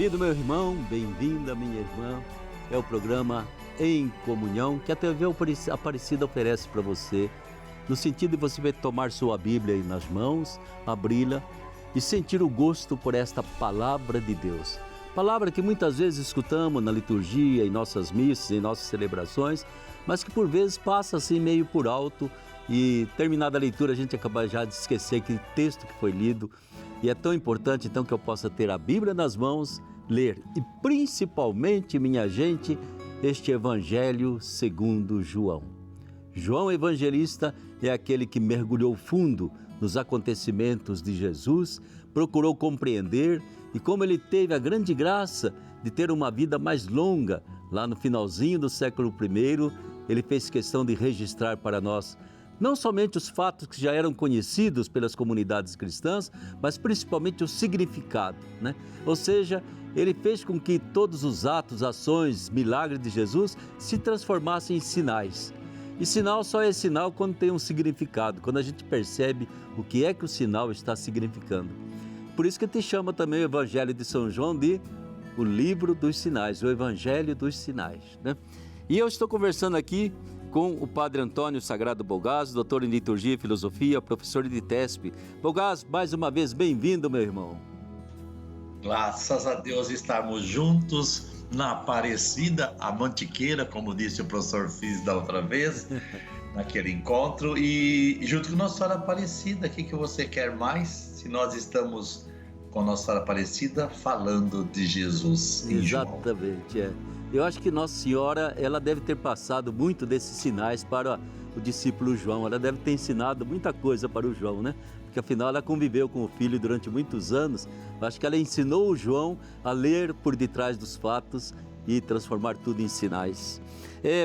Bem-vindo, meu irmão, bem-vinda, minha irmã. É o programa Em Comunhão que a TV Aparecida oferece para você, no sentido de você vai tomar sua Bíblia aí nas mãos, abri-la e sentir o gosto por esta palavra de Deus. Palavra que muitas vezes escutamos na liturgia, em nossas missas, em nossas celebrações, mas que por vezes passa assim meio por alto e terminada a leitura a gente acaba já de esquecer aquele texto que foi lido. E é tão importante então que eu possa ter a Bíblia nas mãos, ler e principalmente, minha gente, este Evangelho segundo João. João Evangelista é aquele que mergulhou fundo nos acontecimentos de Jesus, procurou compreender e como ele teve a grande graça de ter uma vida mais longa, lá no finalzinho do século I, ele fez questão de registrar para nós não somente os fatos que já eram conhecidos pelas comunidades cristãs, mas principalmente o significado, né? Ou seja, ele fez com que todos os atos, ações, milagres de Jesus se transformassem em sinais. E sinal só é sinal quando tem um significado, quando a gente percebe o que é que o sinal está significando. Por isso que te chama também o Evangelho de São João de o livro dos sinais, o Evangelho dos sinais, né? E eu estou conversando aqui com o Padre Antônio Sagrado Bolgaz, doutor em Liturgia e Filosofia, professor de TESP. Bolgaz, mais uma vez, bem-vindo, meu irmão. Graças a Deus estarmos juntos na Aparecida, a Mantiqueira, como disse o professor Fiz da outra vez, naquele encontro, e junto com Nossa Senhora Aparecida, o que você quer mais? Se nós estamos com Nossa Senhora Aparecida falando de Jesus em João. Exatamente, é. Eu acho que Nossa Senhora, ela deve ter passado muito desses sinais para o discípulo João. Ela deve ter ensinado muita coisa para o João, né? Porque afinal ela conviveu com o filho durante muitos anos. Eu acho que ela ensinou o João a ler por detrás dos fatos e transformar tudo em sinais.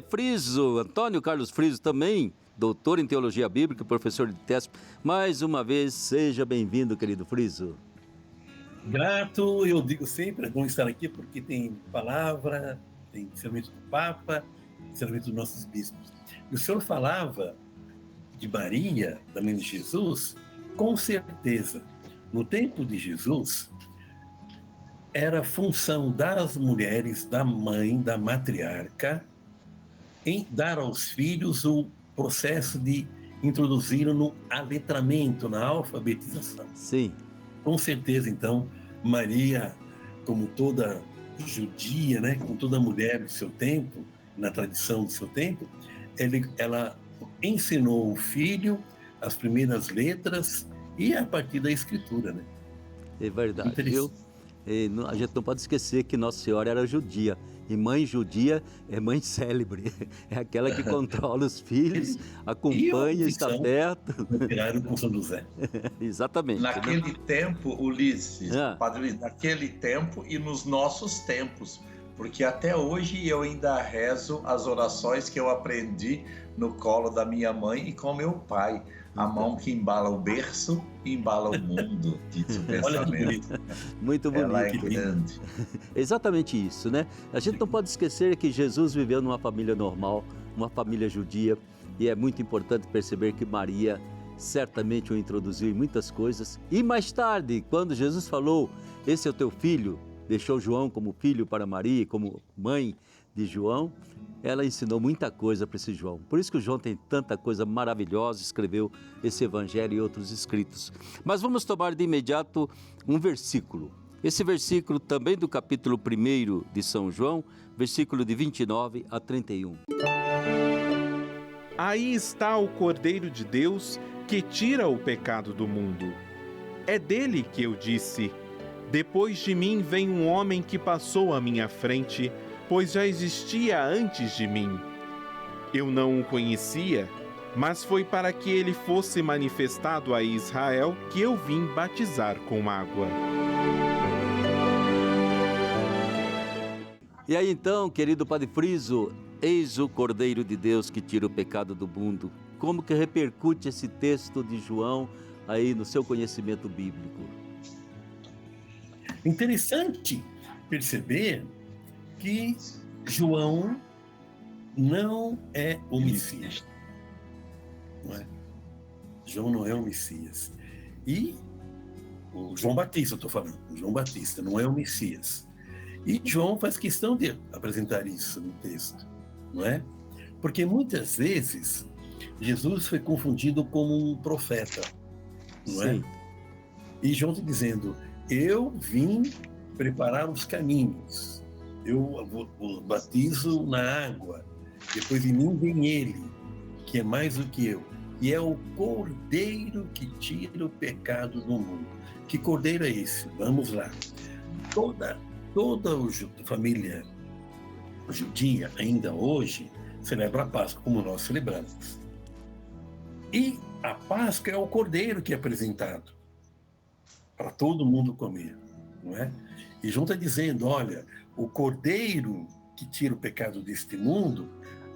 Friso, Antônio Carlos Friso também, doutor em Teologia Bíblica, professor de TESP. Mais uma vez, seja bem-vindo, querido Friso. Grato, eu digo sempre, é bom estar aqui porque tem palavra, tem ensinamento do Papa, ensinamento dos nossos bispos. E o senhor falava de Maria, da mãe de Jesus, com certeza. No tempo de Jesus, era função das mulheres, da mãe, da matriarca, em dar aos filhos o processo de introduzir no aletramento, na alfabetização. Sim. Com certeza, então, Maria, como toda judia, né, como toda mulher do seu tempo, na tradição do seu tempo, ela ensinou o filho as primeiras letras e a partir da escritura, né? É verdade, viu? A gente não pode esquecer que Nossa Senhora era judia. E mãe judia é mãe célebre. É aquela que controla os filhos, acompanha, está perto. Viraram com São José. Exatamente. Naquele tempo, Ulisses, Padre Ulisses, naquele tempo e nos nossos tempos. Porque até hoje eu ainda rezo as orações que eu aprendi no colo da minha mãe e com meu pai. A mão que embala o berço e embala o mundo, diz o pensamento. Muito bonito. Ela é grande. Exatamente isso, né? A gente não pode esquecer que Jesus viveu numa família normal, uma família judia, e é muito importante perceber que Maria certamente o introduziu em muitas coisas. E mais tarde, quando Jesus falou, esse é o teu filho, deixou João como filho para Maria, como mãe de João, ela ensinou muita coisa para esse João. Por isso que o João tem tanta coisa maravilhosa, escreveu esse evangelho e outros escritos. Mas vamos tomar de imediato um versículo. Esse versículo também do capítulo 1 de São João, versículo de 29 a 31. Aí está o Cordeiro de Deus que tira o pecado do mundo. É dele que eu disse: depois de mim vem um homem que passou à minha frente, pois já existia antes de mim. Eu não o conhecia, mas foi para que ele fosse manifestado a Israel que eu vim batizar com água. E aí então, querido Padre Friso, eis o Cordeiro de Deus que tira o pecado do mundo. Como que repercute esse texto de João aí no seu conhecimento bíblico? Interessante perceber que João não é o Messias. Não é? João não é o Messias. E o João Batista, eu estou falando, o João Batista não é o Messias. E João faz questão de apresentar isso no texto, não é? Porque muitas vezes Jesus foi confundido como um profeta, não é? Sim. E João está dizendo, eu vim preparar os caminhos, eu vos batizo na água, depois de mim vem ele, que é mais do que eu, e é o Cordeiro que tira o pecado do mundo. Que Cordeiro é esse? Vamos lá. Toda a família judia, ainda hoje, celebra a Páscoa, como nós celebramos. E a Páscoa é o Cordeiro que é apresentado para todo mundo comer, não é? E João está dizendo, olha, o Cordeiro que tira o pecado deste mundo,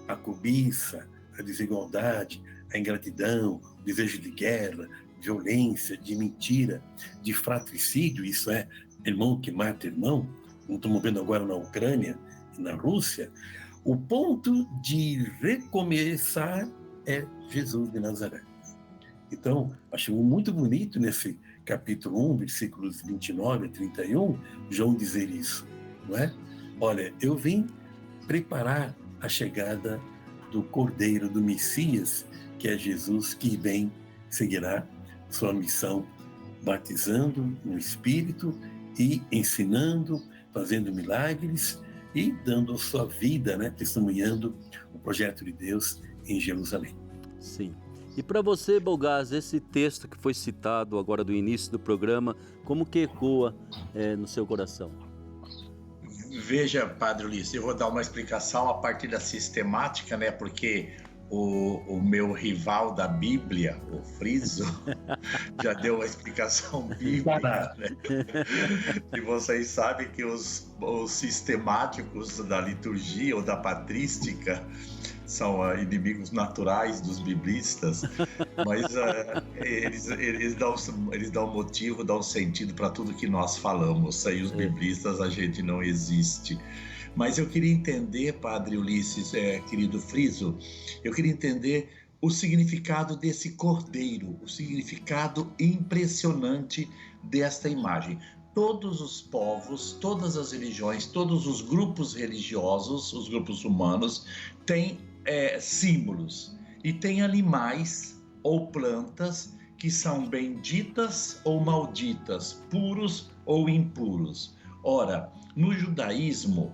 a cobiça, a desigualdade, a ingratidão, o desejo de guerra, violência, de mentira, de fratricídio, isso é, irmão que mata irmão, como estamos vendo agora na Ucrânia e na Rússia, o ponto de recomeçar é Jesus de Nazaré. Então, acho muito bonito nesse capítulo 1, versículos 29 a 31, João dizer isso, não é? Olha, eu vim preparar a chegada do Cordeiro, do Messias, que é Jesus, que vem, seguirá sua missão, batizando no Espírito e ensinando, fazendo milagres e dando a sua vida, né, testemunhando o projeto de Deus em Jerusalém. Sim. E para você, Bolgaz, esse texto que foi citado agora do início do programa, como que ecoa no seu coração? Veja, Padre Ulisses, eu vou dar uma explicação a partir da sistemática, né? Porque o meu rival da Bíblia, o Friso, já deu uma explicação bíblica, né? E vocês sabem que os sistemáticos da liturgia ou da patrística são inimigos naturais dos biblistas, mas eles dão motivo, dão sentido para tudo que nós falamos. Sem os biblistas a gente não existe. Mas eu queria entender, Padre Ulisses, querido Friso, eu queria entender o significado desse cordeiro, o significado impressionante desta imagem. Todos os povos, todas as religiões, todos os grupos religiosos, os grupos humanos, têm símbolos e tem animais ou plantas que são benditas ou malditas, puros ou impuros. Ora, no judaísmo,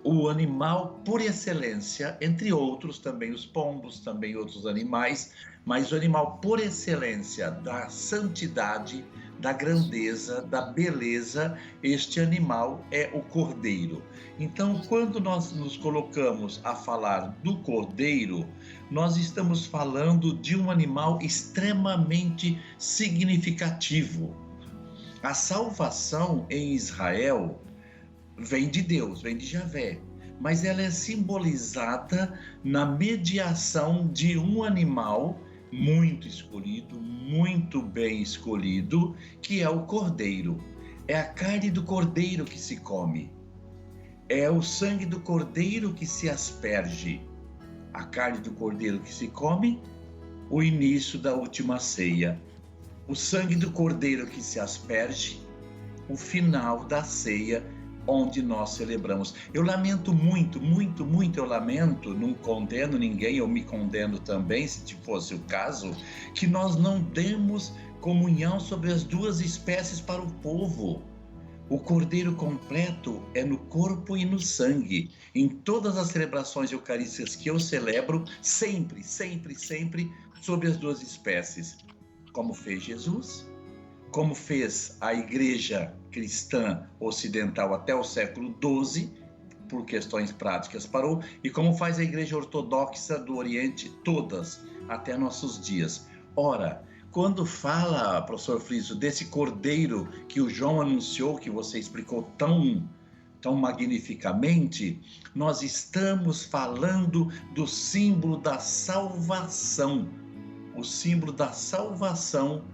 o animal por excelência, entre outros também os pombos, também outros animais, mas o animal por excelência da santidade, da grandeza, da beleza, este animal é o cordeiro. Então, quando nós nos colocamos a falar do cordeiro, nós estamos falando de um animal extremamente significativo. A salvação em Israel vem de Deus, vem de Javé, mas ela é simbolizada na mediação de um animal muito escolhido, muito bem escolhido, que é o cordeiro. É a carne do cordeiro que se come. É o sangue do cordeiro que se asperge. A carne do cordeiro que se come, o início da última ceia. O sangue do cordeiro que se asperge, o final da ceia, onde nós celebramos. Eu lamento muito, muito, muito, eu lamento, não condeno ninguém, eu me condeno também, se fosse o caso, que nós não demos comunhão sobre as duas espécies para o povo. O cordeiro completo é no corpo e no sangue. Em todas as celebrações eucarísticas que eu celebro, sempre, sempre, sempre sobre as duas espécies. Como fez Jesus, como fez a Igreja Cristã Ocidental até o século XII, por questões práticas parou, e como faz a Igreja Ortodoxa do Oriente, todas, até nossos dias. Ora, quando fala, professor Friso, desse cordeiro que o João anunciou, que você explicou tão magnificamente, nós estamos falando do símbolo da salvação, o símbolo da salvação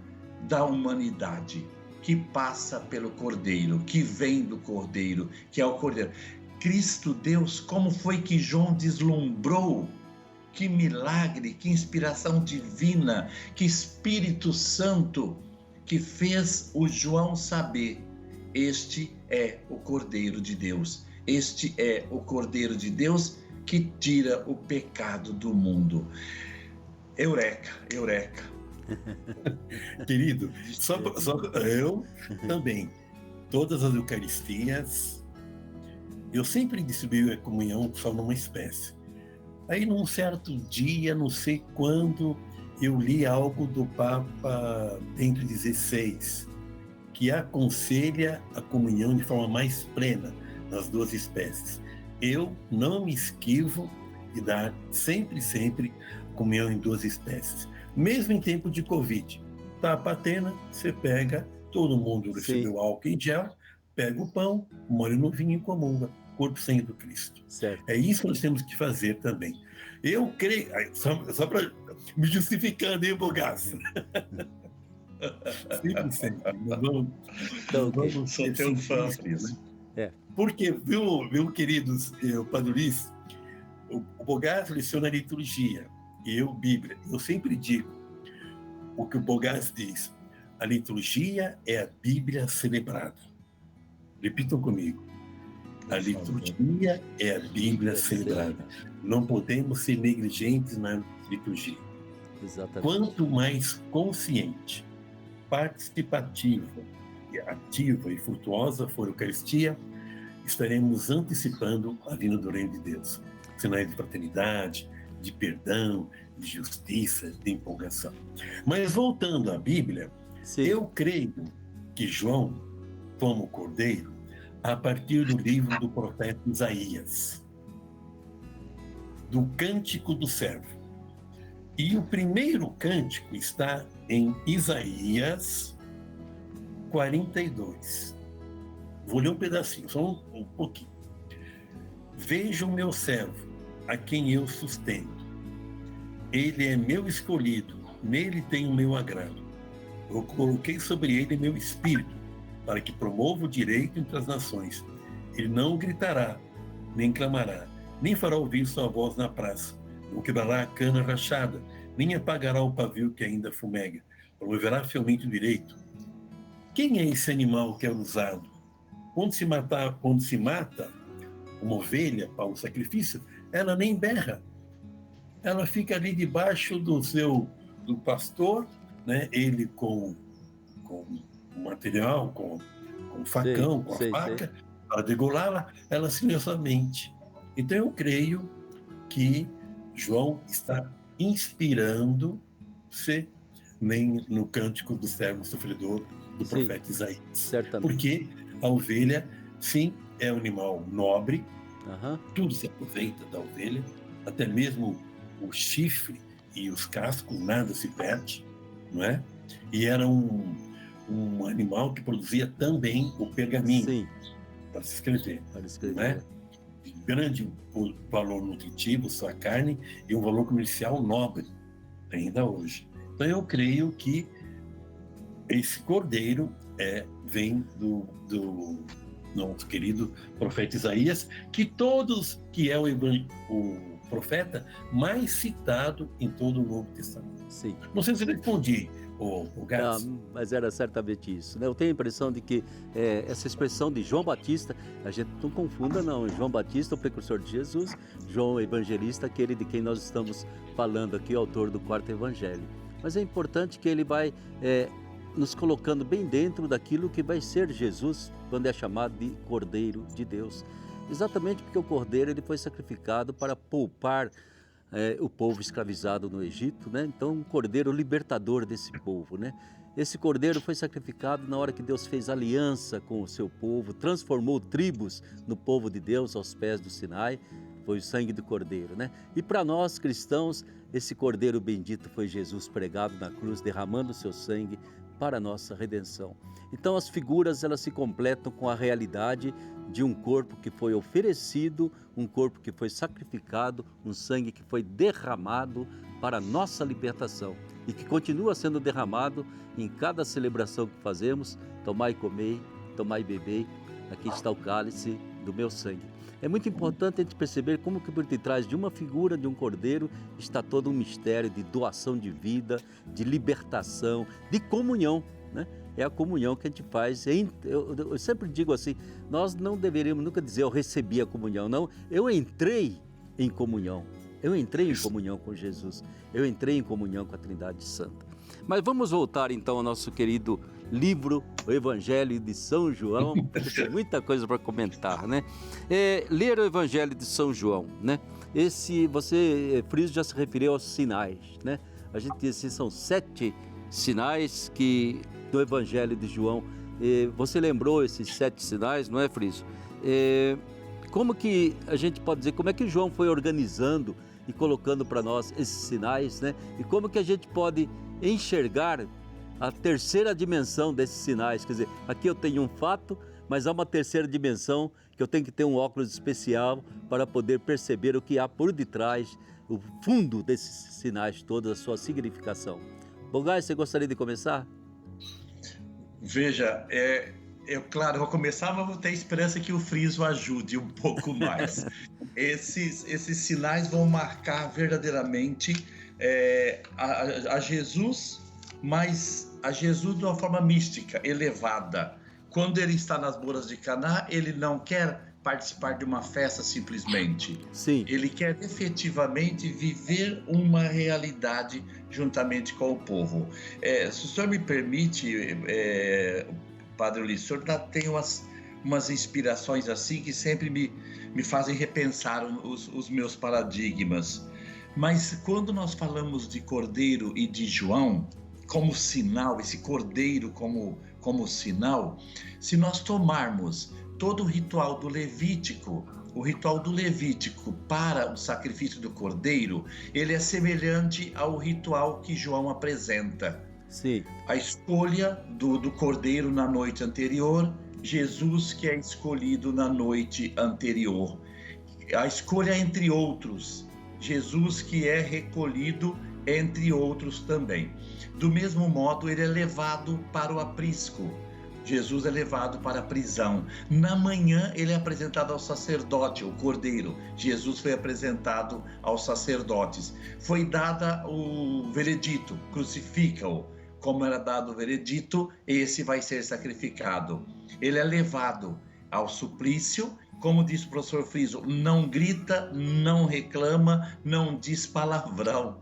da humanidade, que passa pelo cordeiro, que vem do cordeiro, que é o cordeiro. Cristo Deus, como foi que João deslumbrou? Que milagre, que inspiração divina, que Espírito Santo que fez o João saber este é o Cordeiro de Deus. Este é o Cordeiro de Deus que tira o pecado do mundo. Eureka, eureka. Querido, eu também, todas as Eucaristias, eu sempre distribuí a comunhão só numa espécie. Aí, num certo dia, não sei quando, eu li algo do Papa Bento XVI, que aconselha a comunhão de forma mais plena nas duas espécies. Eu não me esquivo de dar sempre comunhão em duas espécies. Mesmo em tempo de Covid. Tá a patena, você pega, todo mundo recebeu álcool em gel, pega o pão, molha no vinho e comunga. Corpo e sangue do Cristo. Certo. É isso que nós temos que fazer também. Eu creio, só para me justificando, hein, Bogaça? Sempre. Vamos Sou teu fã, né? Porque, viu, queridos, Padre Luiz, o Bogaça leciona a liturgia, e eu, Bíblia. Eu sempre digo o que o Bogaça diz: a liturgia é a Bíblia celebrada. Repitam comigo. A liturgia é a Bíblia celebrada. Não podemos ser negligentes na liturgia. Exatamente. Quanto mais consciente, participativa, ativa e frutuosa for a Eucaristia, estaremos antecipando a vinda do Reino de Deus. Sinais de fraternidade, de perdão, de justiça, de empolgação. Mas voltando à Bíblia, eu creio que João toma o Cordeiro a partir do livro do profeta Isaías, do Cântico do Servo. E o primeiro cântico está em Isaías 42. Vou ler um pedacinho, só um pouquinho. Veja o meu servo, a quem eu sustento. Ele é meu escolhido, nele tenho o meu agrado. Eu coloquei sobre ele meu espírito, para que promova o direito entre as nações. Ele não gritará, nem clamará, nem fará ouvir sua voz na praça. Não quebrará a cana rachada, nem apagará o pavio que ainda fumega. Promoverá fielmente o direito. Quem é esse animal que é usado? Quando se mata uma ovelha para o sacrifício, ela nem berra. Ela fica ali debaixo do pastor, né? Ele com o material, com o facão, com a faca, para degolá-la, ela silenciosamente. Então eu creio que João está inspirando-se no cântico do servo sofredor do profeta Isaías. Certamente. Porque a ovelha, sim, é um animal nobre, tudo se aproveita da ovelha, até mesmo o chifre e os cascos, nada se perde, não é? E era um animal que produzia também o pergaminho para se escrever. Não é? De grande valor nutritivo, sua carne, e um valor comercial nobre, ainda hoje. Então eu creio que esse cordeiro vem do nosso querido profeta Isaías, que é o profeta mais citado em todo o Novo Testamento. Sim. Não sei se eu respondi, o Gás. Mas era certamente isso, né? Eu tenho a impressão de que essa expressão de João Batista, a gente não confunda não, João Batista, o precursor de Jesus, João Evangelista, aquele de quem nós estamos falando aqui, o autor do 4º Evangelho. Mas é importante que ele vai nos colocando bem dentro daquilo que vai ser Jesus, quando é chamado de Cordeiro de Deus. Exatamente porque o Cordeiro ele foi sacrificado para poupar o povo escravizado no Egito, né? Então, um cordeiro libertador desse povo, né? Esse cordeiro foi sacrificado na hora que Deus fez aliança com o seu povo, transformou tribos no povo de Deus aos pés do Sinai, foi o sangue do cordeiro, né? E para nós cristãos, esse cordeiro bendito foi Jesus pregado na cruz, derramando o seu sangue para a nossa redenção. Então as figuras elas se completam com a realidade de um corpo que foi oferecido, um corpo que foi sacrificado, um sangue que foi derramado para a nossa libertação e que continua sendo derramado em cada celebração que fazemos. Tomai e comei, tomai e bebei, aqui está o cálice do meu sangue. É muito importante a gente perceber como que por detrás de uma figura de um cordeiro está todo um mistério de doação de vida, de libertação, de comunhão, né? é a comunhão que a gente faz. Eu sempre digo assim, nós não deveríamos nunca dizer eu recebi a comunhão, não, eu entrei em comunhão. Eu entrei em comunhão com Jesus, eu entrei em comunhão com a Trindade Santa. Mas vamos voltar então ao nosso querido livro, o Evangelho de São João, porque tem muita coisa para comentar, né? Ler o Evangelho de São João, né? Você, Friso, já se referiu aos sinais, né? A gente diz assim, são 7 sinais do Evangelho de João. Você lembrou esses 7 sinais, não é, Friso? Como que a gente pode dizer, como é que João foi organizando e colocando para nós esses sinais, né? E como que a gente pode enxergar a terceira dimensão desses sinais? Quer dizer, aqui eu tenho um fato, mas há uma terceira dimensão que eu tenho que ter um óculos especial para poder perceber o que há por detrás, o fundo desses sinais, toda a sua significação. Bogais, você gostaria de começar? Veja, claro, eu vou começar, mas vou ter esperança que o Friso ajude um pouco mais. Esses sinais vão marcar verdadeiramente a Jesus, mas a Jesus de uma forma mística, elevada. Quando ele está nas bodas de Caná, ele não quer participar de uma festa simplesmente. Sim. Ele quer efetivamente viver uma realidade juntamente com o povo. Se o senhor me permite, Padre Ulisses, o senhor tem umas inspirações assim que sempre me fazem repensar os meus paradigmas. Mas quando nós falamos de Cordeiro e de João, como sinal, esse Cordeiro como sinal, se nós tomarmos todo o ritual do Levítico, o ritual do Levítico para o sacrifício do Cordeiro, ele é semelhante ao ritual que João apresenta. Sim. A escolha do Cordeiro na noite anterior, Jesus que é escolhido na noite anterior. A escolha entre outros, Jesus que é recolhido entre outros também. Do mesmo modo, ele é levado para o aprisco. Jesus é levado para a prisão. Na manhã, ele é apresentado ao sacerdote, o Cordeiro. Jesus foi apresentado aos sacerdotes. Foi dado o veredito, crucifica-o. Como era dado o veredito, esse vai ser sacrificado. Ele é levado ao suplício, como disse o professor Friso, não grita, não reclama, não diz palavrão.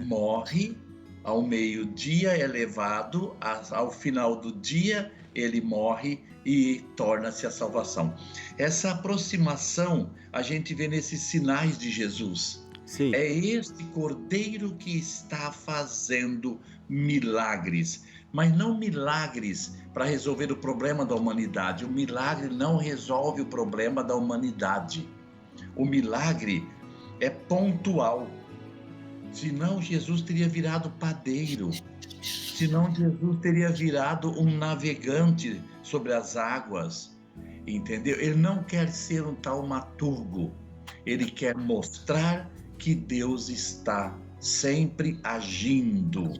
Morre ao meio-dia, é levado, ao final do dia ele morre e torna-se a salvação. Essa aproximação a gente vê nesses sinais de Jesus. Sim. É este Cordeiro que está fazendo milagres, mas não milagres para resolver o problema da humanidade. O milagre não resolve o problema da humanidade. O milagre é pontual. Senão Jesus teria virado padeiro, senão Jesus teria virado um navegante sobre as águas, entendeu? Ele não quer ser um taumaturgo, ele quer mostrar que Deus está sempre agindo.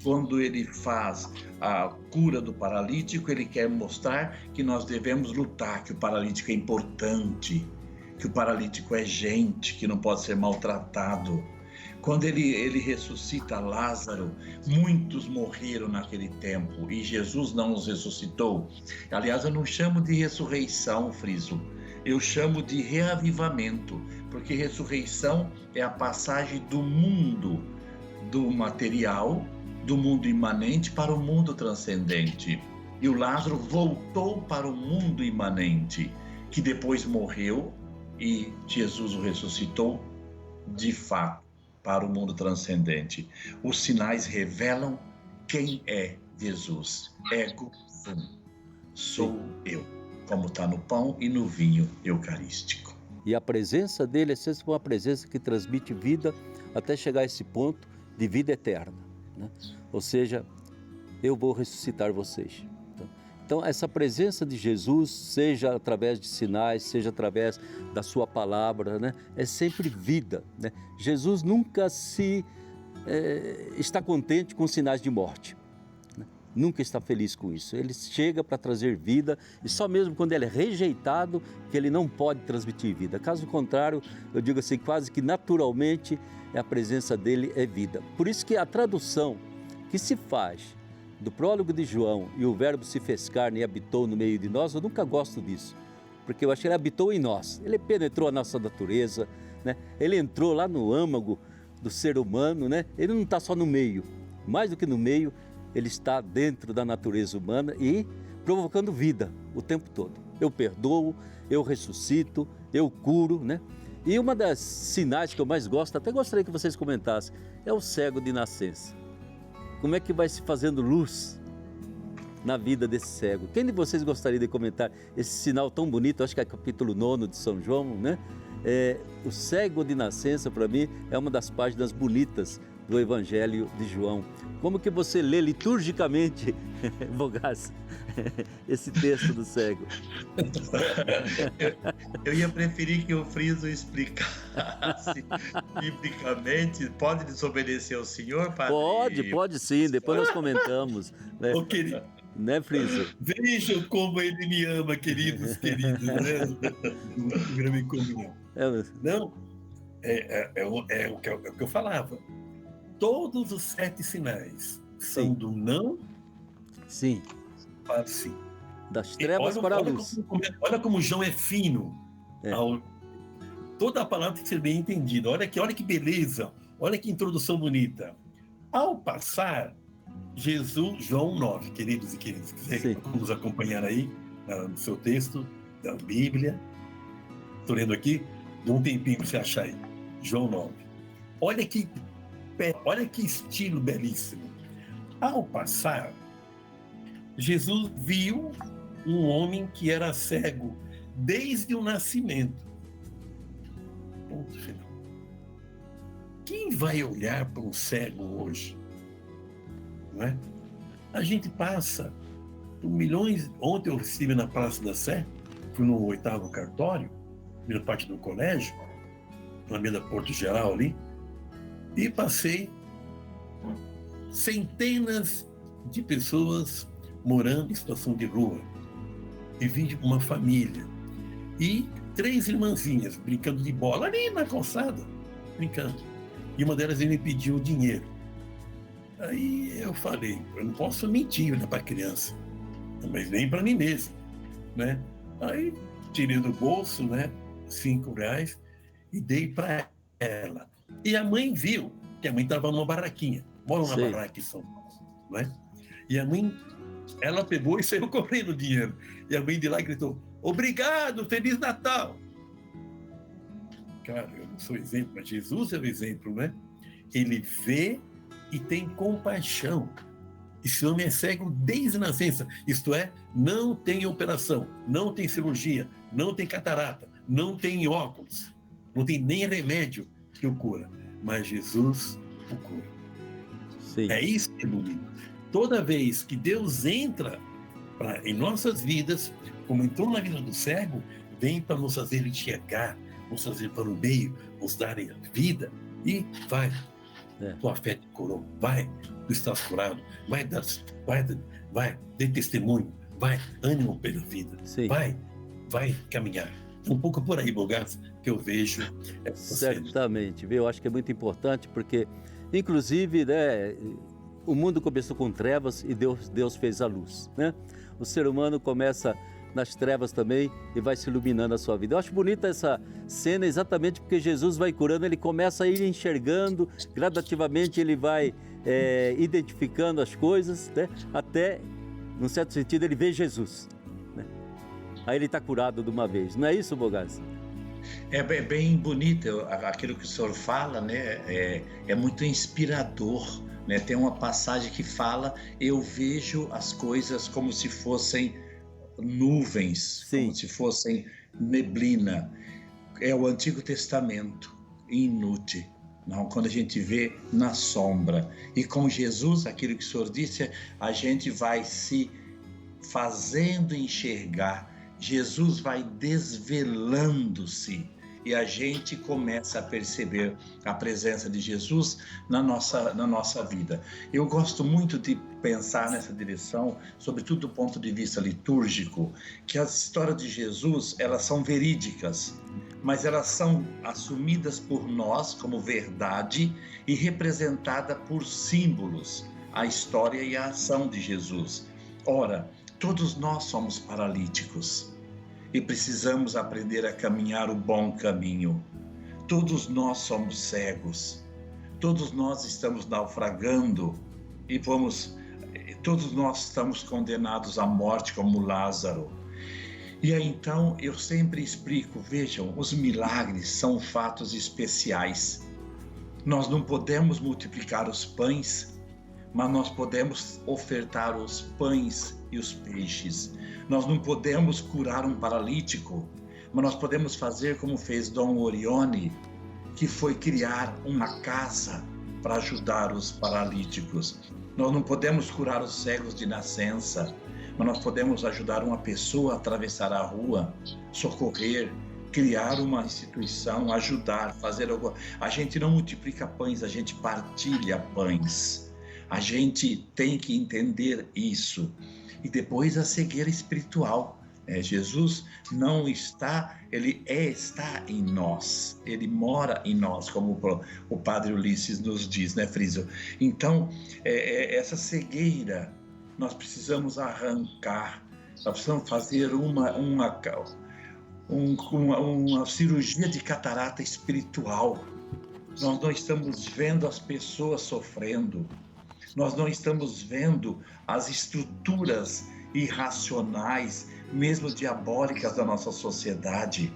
Quando ele faz a cura do paralítico, ele quer mostrar que nós devemos lutar, que o paralítico é importante, que o paralítico é gente, que não pode ser maltratado. Quando ele ressuscita Lázaro, muitos morreram naquele tempo e Jesus não os ressuscitou. Aliás, eu não chamo de ressurreição, Friso, eu chamo de reavivamento, porque ressurreição é a passagem do mundo, do material, do mundo imanente para o mundo transcendente. E o Lázaro voltou para o mundo imanente, que depois morreu e Jesus o ressuscitou de fato para o mundo transcendente. Os sinais revelam quem é Jesus. Ego sum. Sou eu, como está no pão e no vinho eucarístico. E a presença dele é sempre uma presença que transmite vida até chegar a esse ponto de vida eterna, né? Ou seja, eu vou ressuscitar vocês. Então, essa presença de Jesus, seja através de sinais, seja através da sua palavra, né, é sempre vida, né? Jesus nunca está contente com sinais de morte, né? Nunca está feliz com isso. Ele chega para trazer vida e só mesmo quando ele é rejeitado que ele não pode transmitir vida. Caso contrário, eu digo assim, quase que naturalmente a presença dele é vida. Por isso que a tradução que se faz do prólogo de João, e o verbo se fez carne e habitou no meio de nós, eu nunca gosto disso, porque eu acho que ele habitou em nós, ele penetrou a nossa natureza, né? Ele entrou lá no âmago do ser humano, né? Ele não está só no meio, mais do que no meio, ele está dentro da natureza humana e provocando vida o tempo todo. Eu perdoo, eu ressuscito, eu curo, né? E uma das sinais que eu mais gosto, até gostaria que vocês comentassem, é o cego de nascença. Como é que vai se fazendo luz na vida desse cego? Quem de vocês gostaria de comentar esse sinal tão bonito? Acho que é capítulo 9 de São João, né? O cego de nascença, para mim, é uma das páginas bonitas do Evangelho de João. Como que você lê liturgicamente, Bogaça, esse texto do cego? Eu ia preferir que o Friso explicasse biblicamente. Pode desobedecer ao senhor, padre? Pode sim, depois nós comentamos. Né? Ô, querido, Né, Friso? vejam como ele me ama, queridos, né? Do programa em comunhão. Não, é o que eu falava. Todos os 7 sinais são do não Sim. para sim. Das trevas para a luz. Olha como João é fino. Toda a palavra tem que ser bem entendida. Olha que beleza. Olha que introdução bonita. Ao passar, Jesus, João 9, queridos e queridas, se quiser nos acompanhar aí no seu texto da Bíblia, estou lendo aqui, dá um tempinho para você achar aí. João 9. Olha que estilo belíssimo. Ao passar, Jesus viu um homem que era cego desde o nascimento. Ponto final. Quem vai olhar para um cego hoje? Não é? A gente passa por milhões. Ontem eu estive na Praça da Sé, fui no 8º cartório, primeira parte do colégio, na Avenida Porto Geral ali, e passei centenas de pessoas morando em situação de rua. E vim de uma família. E 3 irmãzinhas brincando de bola ali na calçada, brincando. E uma delas me pediu dinheiro. Aí eu falei, eu não posso mentir, né, para a criança, mas nem para mim mesmo, né? Aí tirei do bolso, né, R$5 e dei para ela. E a mãe viu que a mãe estava numa barraquinha, mora numa barraca em São Paulo, né? E a mãe, ela pegou e saiu correndo o dinheiro. E a mãe de lá gritou, obrigado, Feliz Natal! Cara, eu não sou exemplo, mas Jesus é o exemplo, né? Ele vê e tem compaixão. Esse homem é cego desde a nascença, isto é, não tem operação, não tem cirurgia, não tem catarata, não tem óculos, não tem nem remédio que o cura, mas Jesus o cura. Sim. É isso que é bonito. Toda vez que Deus entra em nossas vidas, como entrou na vida do cego, vem para nos fazer enxergar, nos fazer para o meio, nos darem a vida e vai. Tua fé te curou, vai, tu estás curado, vai, dê testemunho, vai, ânimo pela vida, vai caminhar. Um pouco por aí, Bogaça, que eu vejo. Certamente, viu? Eu acho que é muito importante porque, inclusive, né, o mundo começou com trevas e Deus fez a luz, né? O ser humano começa nas trevas também e vai se iluminando a sua vida. Eu acho bonita essa cena exatamente porque Jesus vai curando, ele começa a ir enxergando, gradativamente ele vai identificando as coisas, né? Até, num certo sentido, ele vê Jesus, né? Aí ele está curado de uma vez, não é isso, Bogaça? É bem bonito aquilo que o senhor fala, né? É muito inspirador, né? Tem uma passagem que fala, eu vejo as coisas como se fossem nuvens, como se fossem neblina. É o Antigo Testamento, inútil. Não, quando a gente vê na sombra. E com Jesus, aquilo que o senhor disse, a gente vai se fazendo enxergar. Jesus vai desvelando-se e a gente começa a perceber a presença de Jesus na nossa vida. Eu gosto muito de pensar nessa direção, sobretudo do ponto de vista litúrgico, que as histórias de Jesus, elas são verídicas, mas elas são assumidas por nós como verdade e representada por símbolos. a história e a ação de Jesus. Ora, todos nós somos paralíticos e precisamos aprender a caminhar o bom caminho. Todos nós somos cegos, todos nós estamos naufragando e todos nós estamos condenados à morte como Lázaro. E aí então eu sempre explico, vejam, os milagres são fatos especiais. Nós não podemos multiplicar os pães, mas nós podemos ofertar os pães e os peixes. Nós não podemos curar um paralítico, mas nós podemos fazer como fez Dom Orione, que foi criar uma casa para ajudar os paralíticos. Nós não podemos curar os cegos de nascença, mas nós podemos ajudar uma pessoa a atravessar a rua, socorrer, criar uma instituição, ajudar, fazer algo. A gente não multiplica pães, a gente partilha pães. A gente tem que entender isso. E depois a cegueira espiritual. Jesus não está, ele está em nós, ele mora em nós, como o padre Ulisses nos diz, né, Friso? Então, essa cegueira nós precisamos arrancar, nós precisamos fazer uma cirurgia de catarata espiritual. Nós não estamos vendo as pessoas sofrendo, nós não estamos vendo as estruturas irracionais, mesmo diabólicas da nossa sociedade.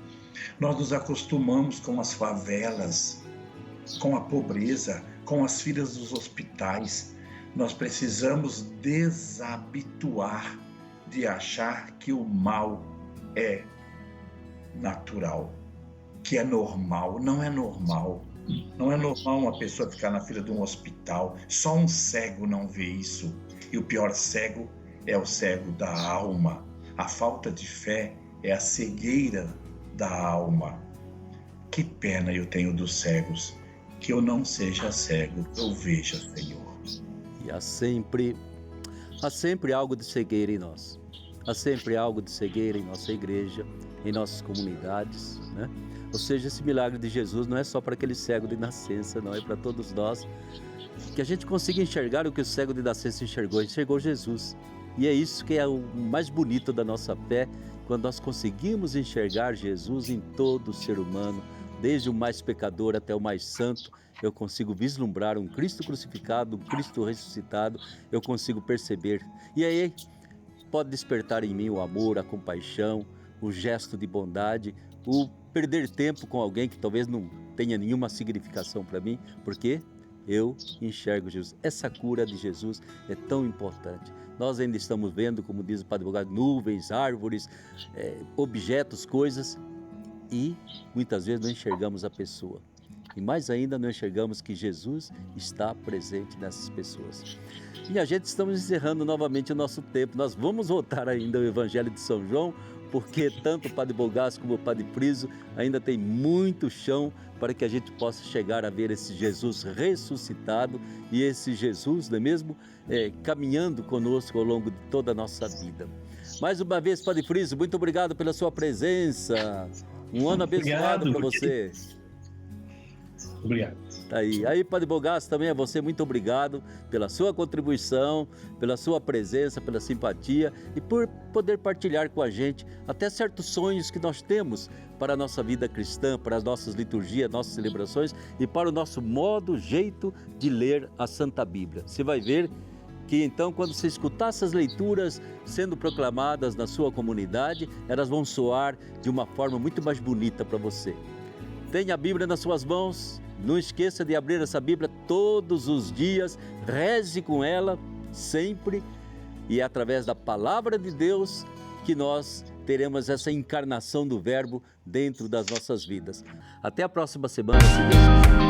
Nós nos acostumamos com as favelas, com a pobreza, com as filas dos hospitais. Nós precisamos desabituar de achar que o mal é natural, que é normal. Não é normal. Não é normal uma pessoa ficar na fila de um hospital. Só um cego não vê isso. E o pior cego é o cego da alma. A falta de fé é a cegueira da alma. Que pena eu tenho dos cegos, que eu não seja cego, que eu veja, Senhor. E há sempre algo de cegueira em nós. Há sempre algo de cegueira em nossa igreja, em nossas comunidades, né? Ou seja, esse milagre de Jesus não é só para aquele cego de nascença, não, é para todos nós. Que a gente consiga enxergar o que o cego de nascença enxergou Jesus. E é isso que é o mais bonito da nossa fé, quando nós conseguimos enxergar Jesus em todo ser humano, desde o mais pecador até o mais santo. Eu consigo vislumbrar um Cristo crucificado, um Cristo ressuscitado, eu consigo perceber. E aí pode despertar em mim o amor, a compaixão, o gesto de bondade, o perder tempo com alguém que talvez não tenha nenhuma significação para mim, porque eu enxergo Jesus. Essa cura de Jesus é tão importante. Nós ainda estamos vendo, como diz o Padre Bogart, nuvens, árvores, objetos, coisas, e muitas vezes não enxergamos a pessoa. E mais ainda não enxergamos que Jesus está presente nessas pessoas. E a gente estamos encerrando novamente o nosso tempo. Nós vamos voltar ainda ao Evangelho de São João, porque tanto o Padre Bogast como o Padre Friso ainda tem muito chão para que a gente possa chegar a ver esse Jesus ressuscitado e esse Jesus, não é mesmo, caminhando conosco ao longo de toda a nossa vida. Mais uma vez, Padre Friso, muito obrigado pela sua presença. Um ano abençoado para você. Obrigado. Tá aí, Padre Bogast, também a você, muito obrigado pela sua contribuição, pela sua presença, pela simpatia e por poder partilhar com a gente até certos sonhos que nós temos para a nossa vida cristã, para as nossas liturgias, nossas celebrações e para o nosso jeito de ler a Santa Bíblia. Você vai ver que então, quando você escutar essas leituras sendo proclamadas na sua comunidade, elas vão soar de uma forma muito mais bonita para você. Tenha a Bíblia nas suas mãos, não esqueça de abrir essa Bíblia todos os dias, reze com ela sempre, e é através da Palavra de Deus que nós teremos essa encarnação do Verbo dentro das nossas vidas. Até a próxima semana, se Deus quiser.